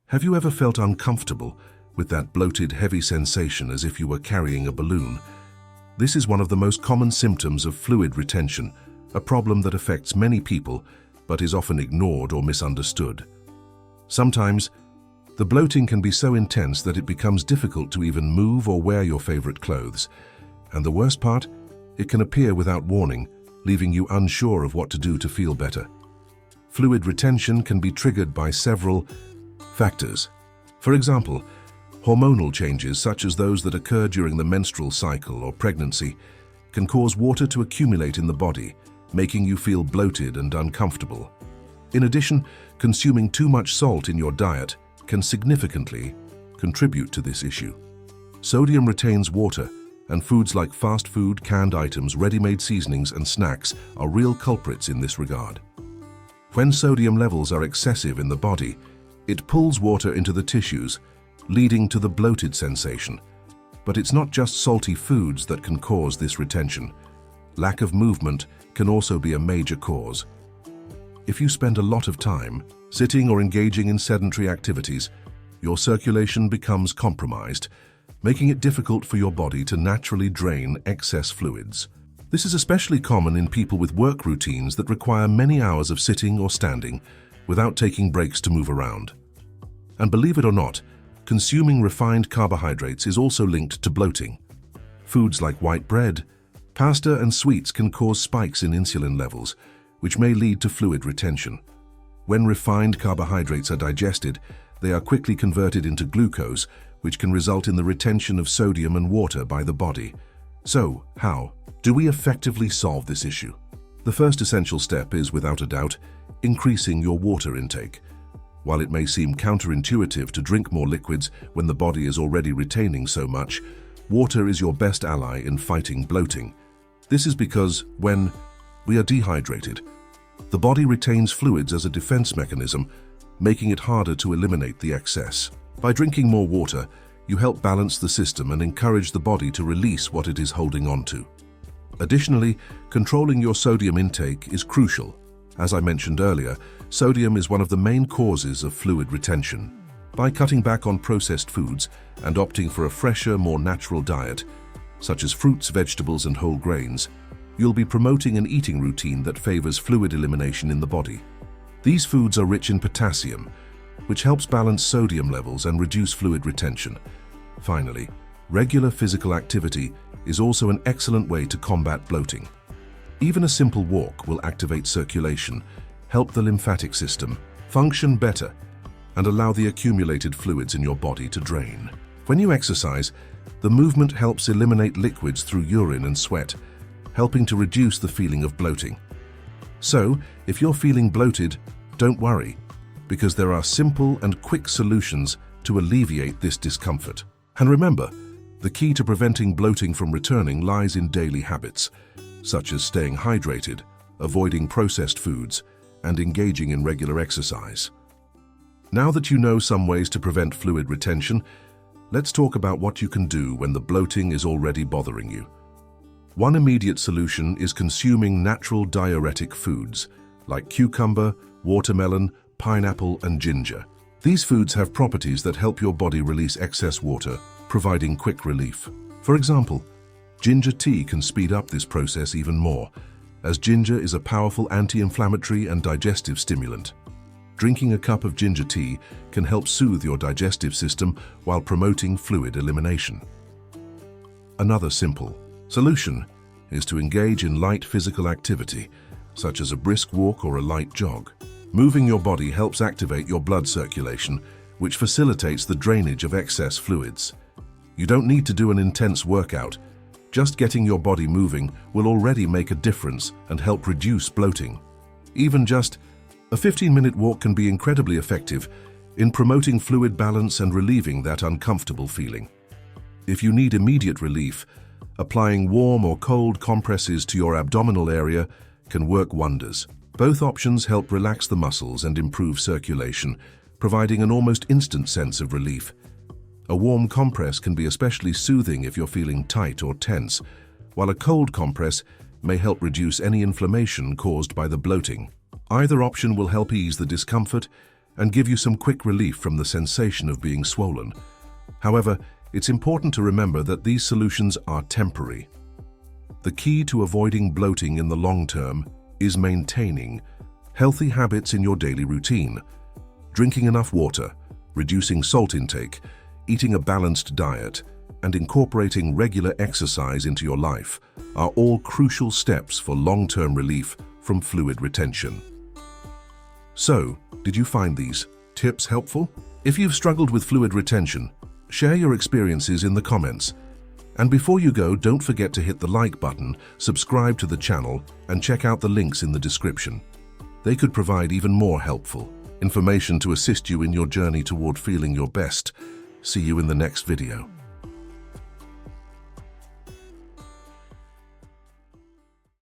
Have you ever felt uncomfortable with that bloated, heavy sensation as if you were carrying a balloon? This is one of the most common symptoms of fluid retention, a problem that affects many people but is often ignored or misunderstood. Sometimes, the bloating can be so intense that it becomes difficult to even move or wear your favorite clothes. And the worst part, it can appear without warning, leaving you unsure of what to do to feel better. Fluid retention can be triggered by several factors. For example, hormonal changes such as those that occur during the menstrual cycle or pregnancy can cause water to accumulate in the body, making you feel bloated and uncomfortable. In addition, consuming too much salt in your diet can significantly contribute to this issue. Sodium retains water, and foods like fast food, canned items, ready-made seasonings, and snacks are real culprits in this regard. When sodium levels are excessive in the body, it pulls water into the tissues, leading to the bloated sensation. But it's not just salty foods that can cause this retention. Lack of movement can also be a major cause. If you spend a lot of time sitting or engaging in sedentary activities, your circulation becomes compromised, making it difficult for your body to naturally drain excess fluids. This is especially common in people with work routines that require many hours of sitting or standing without taking breaks to move around. And believe it or not, consuming refined carbohydrates is also linked to bloating. Foods like white bread, pasta, and sweets can cause spikes in insulin levels, which may lead to fluid retention. When refined carbohydrates are digested, they are quickly converted into glucose, which can result in the retention of sodium and water by the body. So, how do we effectively solve this issue? The first essential step is, without a doubt, increasing your water intake. While it may seem counterintuitive to drink more liquids when the body is already retaining so much, water is your best ally in fighting bloating. This is because when we are dehydrated, the body retains fluids as a defense mechanism, making it harder to eliminate the excess. By drinking more water, you help balance the system and encourage the body to release what it is holding on to. Additionally, controlling your sodium intake is crucial. As I mentioned earlier, sodium is one of the main causes of fluid retention. By cutting back on processed foods and opting for a fresher, more natural diet, such as fruits, vegetables, and whole grains, you'll be promoting an eating routine that favors fluid elimination in the body. These foods are rich in potassium, which helps balance sodium levels and reduce fluid retention. Finally, regular physical activity is also an excellent way to combat bloating. Even a simple walk will activate circulation, help the lymphatic system function better, and allow the accumulated fluids in your body to drain. When you exercise, the movement helps eliminate liquids through urine and sweat, helping to reduce the feeling of bloating. So, if you're feeling bloated, don't worry, because there are simple and quick solutions to alleviate this discomfort. And remember, the key to preventing bloating from returning lies in daily habits, such as staying hydrated, avoiding processed foods, and engaging in regular exercise. Now that you know some ways to prevent fluid retention, let's talk about what you can do when the bloating is already bothering you. One immediate solution is consuming natural diuretic foods like cucumber, watermelon, pineapple, and ginger. These foods have properties that help your body release excess water, providing quick relief. For example, ginger tea can speed up this process even more, as ginger is a powerful anti-inflammatory and digestive stimulant. Drinking a cup of ginger tea can help soothe your digestive system while promoting fluid elimination. Another simple solution is to engage in light physical activity, such as a brisk walk or a light jog. Moving your body helps activate your blood circulation, which facilitates the drainage of excess fluids. You don't need to do an intense workout. Just getting your body moving will already make a difference and help reduce bloating. Even just a 15-minute walk can be incredibly effective in promoting fluid balance and relieving that uncomfortable feeling. If you need immediate relief, applying warm or cold compresses to your abdominal area can work wonders. Both options help relax the muscles and improve circulation, providing an almost instant sense of relief. A warm compress can be especially soothing if you're feeling tight or tense, while a cold compress may help reduce any inflammation caused by the bloating. Either option will help ease the discomfort and give you some quick relief from the sensation of being swollen. However, it's important to remember that these solutions are temporary. The key to avoiding bloating in the long term is maintaining healthy habits in your daily routine. Drinking enough water, reducing salt intake, eating a balanced diet, and incorporating regular exercise into your life are all crucial steps for long-term relief from fluid retention. So, did you find these tips helpful? If you've struggled with fluid retention, share your experiences in the comments. And before you go, don't forget to hit the like button, subscribe to the channel, and check out the links in the description. They could provide even more helpful information to assist you in your journey toward feeling your best. See you in the next video.